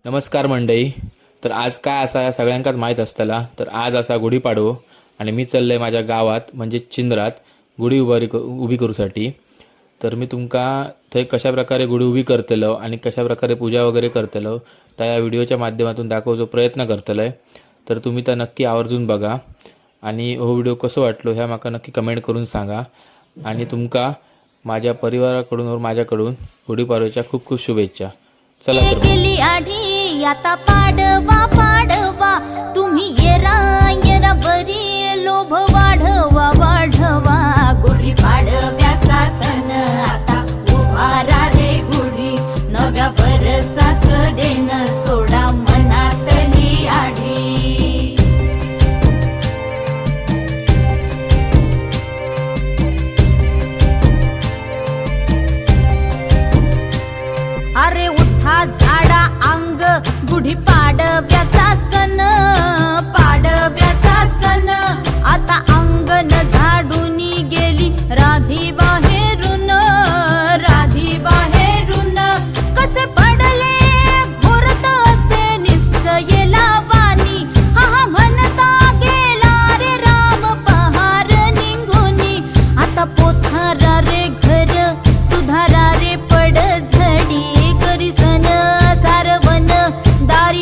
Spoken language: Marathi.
नमस्कार मंडळी. तर आज काय असा सगळ्यांकाच माहीत असतला. तर आज असा गुढीपाडवो आणि मी चाललंय माझ्या गावात म्हणजे चिंद्रात गुढी उभी करूसाठी. तर मी तुमका थंय कशा प्रकारे गुढी उभी करतलो आणि कशा प्रकारे पूजा वगैरे करतलो त्या या व्हिडिओच्या माध्यमातून दाखवण्याचा प्रयत्न करतलोय. तर तुम्ही तर नक्की आवर्जून बघा आणि हो व्हिडिओ कसो वाटलो ह्या माका नक्की कमेंट करून सांगा. आणि तुमका माझ्या परिवाराकडून व माझ्याकडून गुढीपाडव्याच्या खूप खूप शुभेच्छा. चला तर मग. गेली आढी आता पाडवा पाडवा तुम्ही येरा बरी लोभ वाढवा वाढवा गुढी पाडव्याचा सण आता उभारा रे गुढी नव्या बरसाच देन सोडा मनातली आढी. अरे उठा झाडा अंग गुढी